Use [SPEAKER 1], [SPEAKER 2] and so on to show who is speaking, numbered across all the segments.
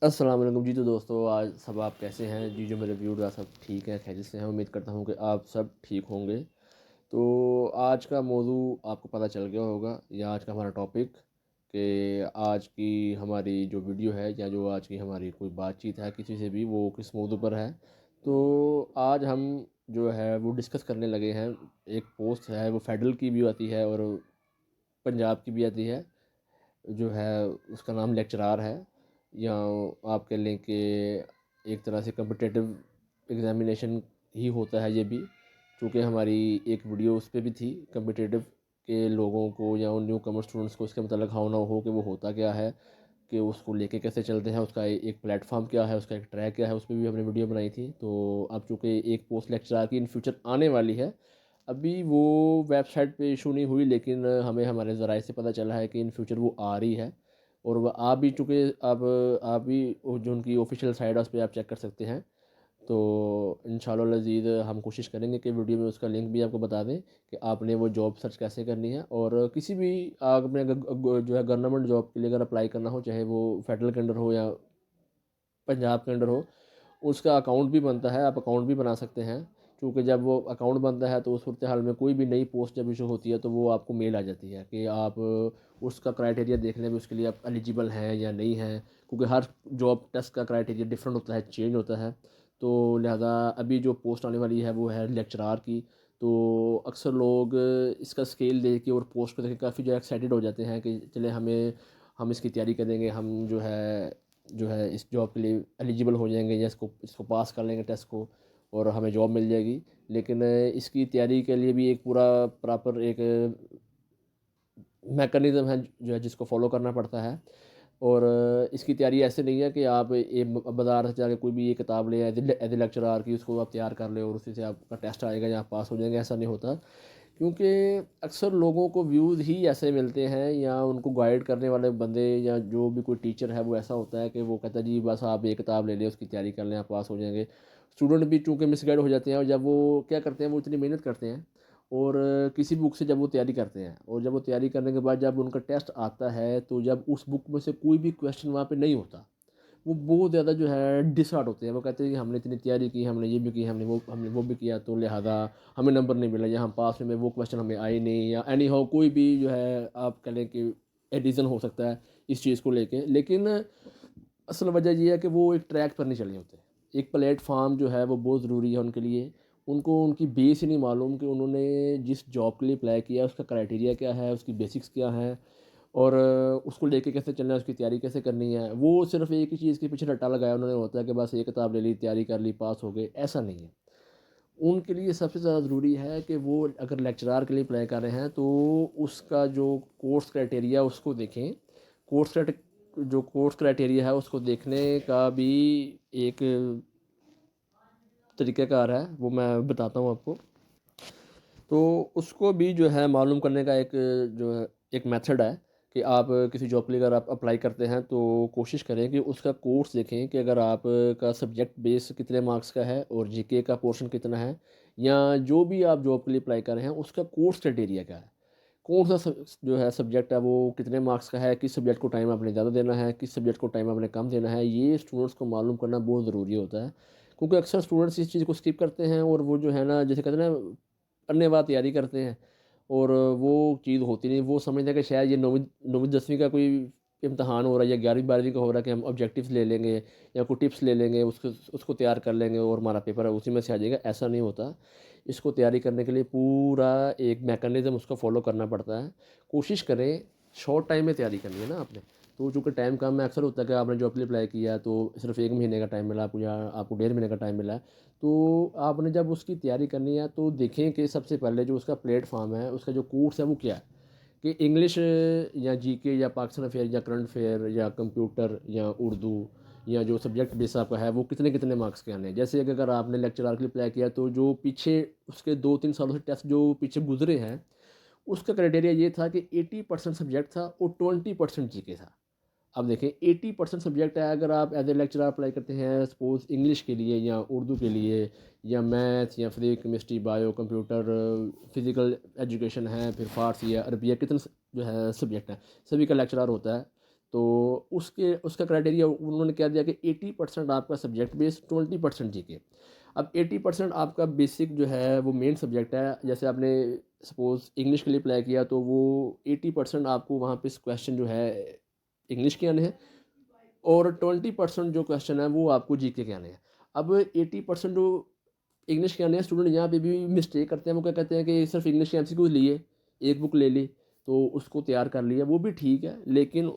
[SPEAKER 1] अस्सलाम वालेकुम जी। तो दोस्तों, आज सब आप कैसे हैं जी? जो मेरे व्यूअर्स सब ठीक हैं, खैरियत से हैं। उम्मीद करता हूँ कि आप सब ठीक होंगे। तो आज का मौजू आपको पता चल गया होगा, या आज का हमारा टॉपिक कि आज की हमारी जो वीडियो है या जो आज की हमारी कोई बातचीत है किसी से भी, वो किस मौजू पर है। तो आज हम जो है वो डिस्कस करने लगे हैं। एक पोस्ट है, वो फेडरल की भी आती है और पंजाब की भी आती है। जो है उसका नाम लेक्चरार है, या आप कह लें कि एक तरह से कम्पिटिटिव एग्ज़ामिनेशन ही होता है ये भी। चूँकि हमारी एक वीडियो उस पे भी थी कम्पिटिटिव के लोगों को या उन न्यू कमर स्टूडेंट्स को इसके मतलब हाउ ना हो कि वो होता क्या है, कि उसको लेके कैसे चलते हैं, उसका एक प्लेटफॉर्म क्या है, उसका एक ट्रैक क्या है। उस पे भी हमने वीडियो बनाई थी। तो अब चूँकि एक पोस्ट लेक्चरार की इन फ्यूचर आने वाली है, अभी वो वेबसाइट पे इशू नहीं हुई, लेकिन हमें हमारे ज़राए से पता चला है कि इन फ्यूचर वो आ रही है। और वह आ भी चूँकि अब आप भी जो उनकी ऑफिशियल साइट है उस पर आप चेक कर सकते हैं। तो इंशाल्लाह लज़ीज़ हम कोशिश करेंगे कि वीडियो में उसका लिंक भी आपको बता दें कि आपने वो जॉब सर्च कैसे करनी है। और किसी भी आपने जो है गवर्नमेंट जॉब के लिए अगर अप्लाई करना हो, चाहे वो फेडरल के अंडर हो या पंजाब के अंडर हो, उसका अकाउंट भी बनता है, आप अकाउंट भी बना सकते हैं। क्योंकि जब वो अकाउंट बनता है तो उस सूरत हाल में कोई भी नई पोस्ट जब इशू होती है तो वो आपको मेल आ जाती है कि आप उसका क्राइटेरिया देख लें भी, उसके लिए आप एलिजिबल हैं या नहीं हैं। क्योंकि हर जॉब टेस्ट का क्राइटेरिया डिफरेंट होता है, चेंज होता है। तो लिहाजा अभी जो पोस्ट आने वाली है वो है लेक्चरार की। तो अक्सर लोग इसका स्केल देख के और पोस्ट को देख के काफ़ी जो एक्साइटेड हो जाते हैं कि चले हम इसकी तैयारी करेंगे, हम जो है इस जॉब के लिए एलिजिबल हो जाएंगे, या इसको इसको पास कर लेंगे टेस्ट को और हमें जॉब मिल जाएगी। लेकिन इसकी तैयारी के लिए भी एक पूरा प्रॉपर एक मैकेनिज़्म है जो है जिसको फॉलो करना पड़ता है। और इसकी तैयारी ऐसे नहीं है कि आप बाज़ार से जाके कोई भी ये किताब ले एज ए लेक्चरार की, उसको आप तैयार कर ले और उसी से आपका टेस्ट आएगा या आप पास हो जाएंगे। ऐसा नहीं होता। क्योंकि अक्सर लोगों को व्यूज़ ही ऐसे मिलते हैं, या उनको गाइड करने वाले बंदे या जो भी कोई टीचर है वो ऐसा होता है कि वो कहता है जी बस आप ये किताब ले लें, उसकी तैयारी कर लें, आप पास हो जाएंगे। स्टूडेंट भी चूँकि मिसगाइड हो जाते हैं, और जब वो क्या करते हैं, वो इतनी मेहनत करते हैं और किसी बुक से जब वो तैयारी करते हैं, और जब वो तैयारी करने के बाद जब उनका टेस्ट आता है, तो जब उस बुक में से कोई भी क्वेश्चन वहाँ पे नहीं होता, वो बहुत ज़्यादा जो है डिसहार्ट होते हैं। वो कहते हैं कि हमने इतनी तैयारी की, हमने ये भी की, हमने वो भी किया, तो लिहाजा हमें नंबर नहीं मिला, या हम पास में वो क्वेश्चन हमें आए नहीं, या एनी हाउ कोई भी जो है आप कह लें कि रीज़न हो सकता है इस चीज़ को लेके। लेकिन असल वजह ये है कि वो एक ट्रैक पर नहीं चले होते। एक प्लेटफार्म जो है वो बहुत ज़रूरी है उनके लिए। उनको उनकी बेस ही नहीं मालूम कि उन्होंने जिस जॉब के लिए अप्लाई किया उसका क्राइटेरिया क्या है, उसकी बेसिक्स क्या हैं, और उसको लेके कैसे चलना है, उसकी तैयारी कैसे करनी है। वो सिर्फ एक ही चीज़ के पीछे रट्टा लगाया उन्होंने, होता है कि बस ये किताब ले ली, तैयारी कर ली, पास हो गए। ऐसा नहीं है। उनके लिए सबसे ज़्यादा ज़रूरी है कि वो अगर लेक्चरार के लिए अप्लाई कर रहे हैं तो उसका जो कोर्स क्राइटेरिया उसको देखें। जो कोर्स क्राइटेरिया है उसको देखने का भी एक तरीक़ाकार है, वो मैं बताता हूँ आपको। तो उसको भी जो है मालूम करने का एक जो है एक मेथड है कि आप किसी जॉब के लिए अगर आप अप्लाई करते हैं तो कोशिश करें कि उसका कोर्स देखें कि अगर आप का सब्जेक्ट बेस कितने मार्क्स का है और जीके का पोर्शन कितना है, या जो भी आप जॉब के लिए अप्लाई कर रहे हैं उसका कोर्स क्राइटेरिया क्या है। कौन सा जो है सब्जेक्ट है वो कितने मार्क्स का है, किस सब्जेक्ट को टाइम आपने ज़्यादा देना है, किस सब्जेक्ट को टाइम आपने कम देना है। ये स्टूडेंट्स को मालूम करना बहुत ज़रूरी होता है। क्योंकि अक्सर स्टूडेंट्स इस चीज़ को स्किप करते हैं, और वो जो है ना, जैसे कहते हैं ना, अन्नेवाह तैयारी करते हैं और वो चीज़ होती नहीं। वो समझते हैं कि शायद ये 9वीं 10वीं का कोई इम्तहान हो रहा है या 11वीं 12वीं का हो रहा है, कि हम ऑब्जेक्टिव्स ले लेंगे या कोई टिप्स ले लेंगे, उसको उसको तैयार कर लेंगे और हमारा पेपर है उसी में से आ जाएगा। ऐसा नहीं होता। इसको तैयारी करने के लिए पूरा एक मैकेनिज़्म उसको फॉलो करना पड़ता है। कोशिश करें, शॉर्ट टाइम में तैयारी करनी है ना आपने, तो चूँकि टाइम कम है, अक्सर होता है कि आपने जॉब के लिए अप्लाई किया तो सिर्फ 1 महीने का टाइम मिला आपको, या आपको 1.5 महीने का टाइम मिला है। तो आपने जब उसकी तैयारी करनी है तो देखें कि सबसे पहले जो उसका प्लेटफॉर्म है, उसका जो कोर्स है वो क्या है। कि इंग्लिश या जीके या पाकिस्तान अफेयर या करंट अफेयर या कंप्यूटर या उर्दू, या जो सब्जेक्ट बेस आपका है वो कितने कितने मार्क्स के आने हैं। जैसे कि अगर आपने लेक्चरार के लिए अप्लाई किया तो जो पीछे उसके 2-3 सालों से टेस्ट जो पीछे गुजरे हैं, उसका क्राइटेरिया ये था कि 80% सब्जेक्ट था और 20% जीके था। अब देखें, 80% सब्जेक्ट है, अगर आप एज ए लेक्चरर अप्लाई करते हैं सपोज इंग्लिश के लिए या उर्दू के लिए या मैथ या physics chemistry bio computer physical education है, फिर फारसी या अरबिया, कितने जो है सब्जेक्ट हैं, सभी का लेक्चरर होता है। तो उसका क्राइटेरिया उन्होंने क्या दिया कि 80% आपका सब्जेक्ट बेस्ड, 20% जीके। अब 80% आपका बेसिक जो है वो मेन सब्जेक्ट है, जैसे आपने सपोज इंग्लिश के लिए अप्लाई किया तो वो 80% आपको वहाँ पे क्वेश्चन जो है इंग्लिश के आने हैं, और 20% जो क्वेश्चन है वो आपको जीके के आने हैं। अब 80% जो इंग्लिश के आने हैं, स्टूडेंट यहाँ पे भी मिस्टेक करते हैं। वो क्या कहते हैं कि सिर्फ इंग्लिश के एमसीक्यू लिए, एक बुक ले ली तो उसको तैयार कर लिया, वो भी ठीक है, लेकिन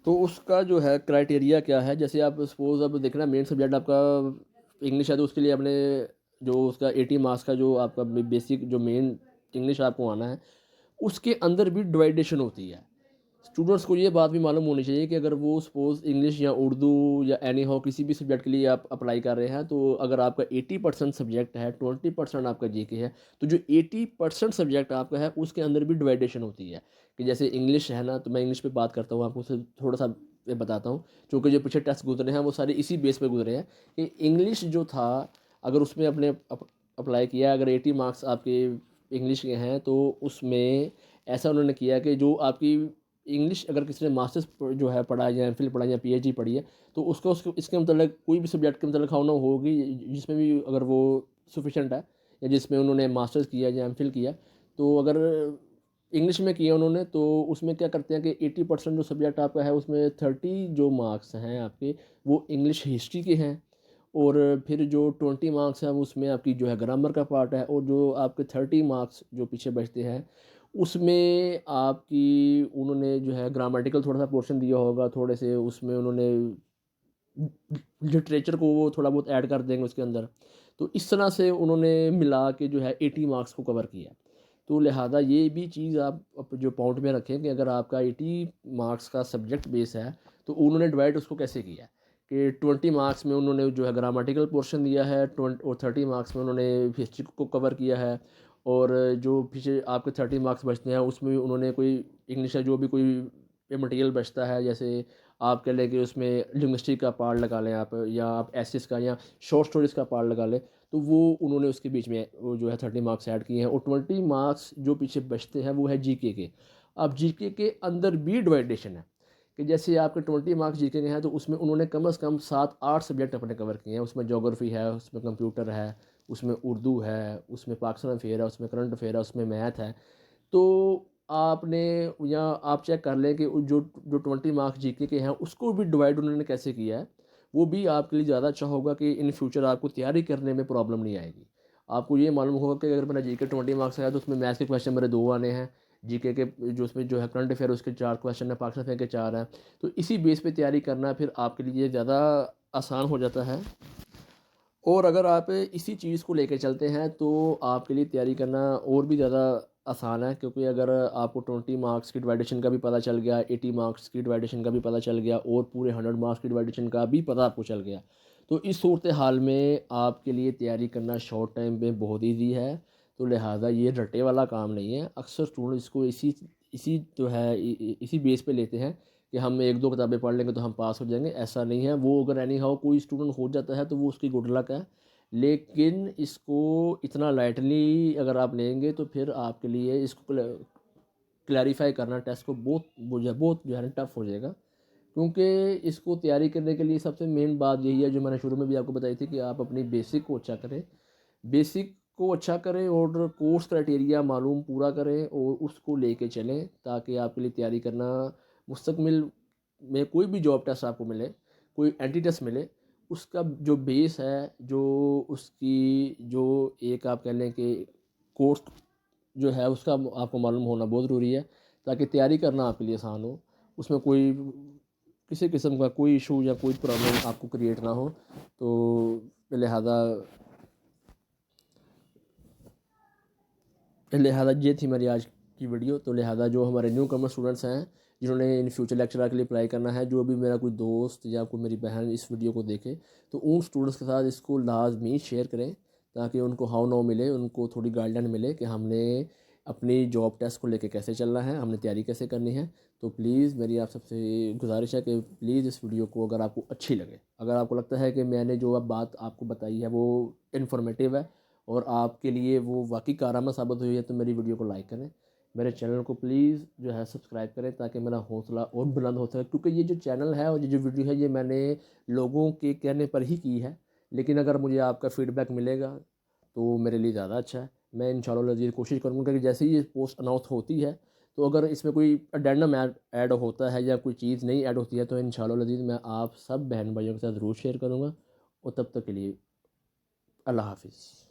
[SPEAKER 1] तो उसका जो है क्राइटेरिया क्या है। जैसे आप सपोज अब देखना मेन सब्जेक्ट आपका इंग्लिश है, तो उसके लिए आपने जो उसका 80 मार्क्स का जो आपका बेसिक जो मेन इंग्लिश आपको आना है, उसके अंदर भी डिवाइडेशन होती है। स्टूडेंट्स को ये बात भी मालूम होनी चाहिए कि अगर वो सपोज इंग्लिश या उर्दू या एनी हो किसी भी सब्जेक्ट के लिए आप अप्लाई कर रहे हैं, तो अगर आपका 80% सब्जेक्ट है, 20% आपका जीके है, तो जो 80% सब्जेक्ट आपका है उसके अंदर भी डिवाइडेशन होती है। कि जैसे इंग्लिश है ना, तो मैं इंग्लिश पे बात करता हूँ, आपको थोड़ा सा बताता हूँ। क्योंकि जो पीछे टेस्ट गुजरे हैं वो सारे इसी बेस पे गुजरे हैं कि इंग्लिश जो था, अगर उसमें अपने अप्लाई किया, अगर 80 मार्क्स आपके इंग्लिश के हैं, तो उसमें ऐसा उन्होंने किया कि जो आपकी इंग्लिश अगर किसी ने मास्टर्स जो है पढ़ा या एमफिल पढ़ा या पीएचडी पढ़ी है, तो उसको इसके मतलब कोई भी सब्जेक्ट के मतलब खाना होगी जिसमें भी अगर वो सफिशेंट है, या जिसमें उन्होंने मास्टर्स किया या एमफिल किया, तो अगर इंग्लिश में किया उन्होंने, तो उसमें क्या करते हैं कि 80% जो सब्जेक्ट आपका है उसमें 30 जो मार्क्स हैं आपके, वो इंग्लिश हिस्ट्री के हैं। और फिर जो 20 मार्क्स हैं उसमें आपकी जो है ग्रामर का पार्ट है, और जो आपके 30 मार्क्स जो पीछे बचते हैं उसमें आपकी उन्होंने जो है ग्रामेटिकल थोड़ा सा पोर्शन दिया होगा, थोड़े से उसमें उन्होंने लिटरेचर को वो थोड़ा बहुत ऐड कर देंगे उसके अंदर। तो इस तरह से उन्होंने मिला के जो है 80 मार्क्स को कवर किया। तो लिहाजा ये भी चीज़ आप जो पॉइंट में रखें कि अगर आपका 80 मार्क्स का सब्जेक्ट बेस है, तो उन्होंने डिवाइड उसको कैसे किया है कि 20 मार्क्स में उन्होंने जो है ग्रामेटिकल पोर्शन दिया है, 20 और 30 मार्क्स में उन्होंने हिस्ट्री को कवर किया है। और जो पीछे आपके 30 मार्क्स बचते हैं उसमें उन्होंने कोई इंग्लिश का जो भी कोई मटेरियल बचता है, जैसे आप कह लें कि उसमें लिंग्विस्टिक का पार्ट लगा लें आप, या आप एसेस का या शॉर्ट स्टोरीज का पार्ट लगा लें, तो वो उन्होंने उसके बीच में वो जो है 30 मार्क्स ऐड किए हैं। और 20 मार्क्स जो पीछे बचते हैं वो है जीके के। अब जीके के अंदर भी डिवाइडेशन है कि जैसे आपके 20 मार्क्स जीके के हैं, तो उसमें उन्होंने कम से कम 7-8 सब्जेक्ट अपने कवर किए हैं। उसमें जोग्राफ़ी है, उसमें कंप्यूटर है, उसमें उर्दू है, उसमें पाकिस्तान अफेयर है, उसमें करंट अफेयर है, उसमें मैथ है। तो आपने या आप चेक कर लें कि जो जो 20 मार्क्स जीके के हैं उसको भी डिवाइड उन्होंने कैसे किया है। वो भी आपके लिए ज़्यादा अच्छा होगा कि इन फ्यूचर आपको तैयारी करने में प्रॉब्लम नहीं आएगी। आपको ये मालूम होगा कि अगर मेरा जीके 20 मार्क्स आया तो उसमें मैथ्स के क्वेश्चन मेरे 2 आने हैं, जीके के जो उसमें जो है करंट अफेयर उसके 4 क्वेश्चन है, पाकिस्तान अफेयर के 4 हैं। तो इसी बेस पे तैयारी करना फिर आपके लिए ज़्यादा आसान हो जाता है। और अगर आप इसी चीज़ को लेकर चलते हैं तो आपके लिए तैयारी करना और भी ज़्यादा आसान है, क्योंकि अगर आपको 20 मार्क्स की डिवाइडेशन का भी पता चल गया, 80 मार्क्स की डिवाइडेशन का भी पता चल गया, और पूरे 100 मार्क्स की डिवाइडेशन का भी पता आपको चल गया, तो इस सूरत हाल में आपके लिए तैयारी करना शॉर्ट टाइम में बहुत ईजी है। तो लिहाजा ये रटे वाला काम नहीं है। अक्सर स्टूडेंट इसको इसी इसी जो है इसी बेस पे लेते हैं कि हम 1-2 किताबें पढ़ लेंगे तो हम पास हो जाएंगे। ऐसा नहीं है। वो अगर एनी हाउ कोई स्टूडेंट हो जाता है तो वो उसकी गुड लक है, लेकिन इसको इतना लाइटली अगर आप लेंगे तो फिर आपके लिए इसको क्लैरिफाई करना टेस्ट को बहुत जो है ना टफ हो जाएगा। क्योंकि इसको तैयारी करने के लिए सबसे मेन बात यही है जो मैंने शुरू में भी आपको बताई थी कि आप अपनी बेसिक को अच्छा करें, बेसिक को अच्छा करें और कोर्स क्राइटेरिया मालूम पूरा करें और उसको लेके चलें, ताकि आपके लिए तैयारी करना मुस्तकबिल में कोई भी जॉब टेस्ट आपको मिले, कोई एंटी टेस्ट मिले, उसका जो बेस है, जो उसकी जो एक आप कह लें कि कोर्स जो है उसका आपको मालूम होना बहुत ज़रूरी है, ताकि तैयारी करना आपके लिए आसान हो, उसमें कोई किसी किस्म का कोई इशू या कोई प्रॉब्लम आपको क्रिएट ना हो। तो लिहाजा ये थी मेरी आज की वीडियो। तो लिहाजा जो हमारे न्यू कमर स्टूडेंट्स हैं जिन्होंने इन फ्यूचर लेक्चरर के लिए अप्लाई करना है, जो भी मेरा कोई दोस्त या कोई मेरी बहन इस वीडियो को देखे, तो उन स्टूडेंट्स के साथ इसको लाजमी शेयर करें, ताकि उनको हाउ नाउ मिले, उनको थोड़ी गाइडलाइन मिले कि हमने अपनी जॉब टेस्ट को लेके कैसे चलना है, हमने तैयारी कैसे करनी है। तो प्लीज़ मेरी आप सबसे गुजारिश है कि प्लीज़ इस वीडियो को अगर आपको अच्छी लगे, अगर आपको लगता है कि मैंने जो अब बात आपको बताई है वो इन्फॉर्मेटिव है और आपके लिए वो वाकई कारआमद साबित हुई है, तो मेरी वीडियो को लाइक करें। मेरे चैनल को प्लीज़ जो है सब्सक्राइब करें ताकि मेरा हौसला और बुलंद हो सके, क्योंकि ये जो चैनल है और ये जो वीडियो है ये मैंने लोगों के कहने पर ही की है। लेकिन अगर मुझे आपका फ़ीडबैक मिलेगा तो मेरे लिए ज़्यादा अच्छा है। मैं इंशाल्लाह अज़ीज़ कोशिश करूँगा कि जैसे ही ये पोस्ट अनाउंस होती है तो अगर इसमें कोई अडेंडम ऐड होता है या कोई चीज़ नहीं ऐड होती है तो इंशाल्लाह अज़ीज़ मैं आप सब बहन भाइयों के साथ ज़रूर शेयर करूँगा। और तब तक के लिए अल्लाह हाफ़िज़।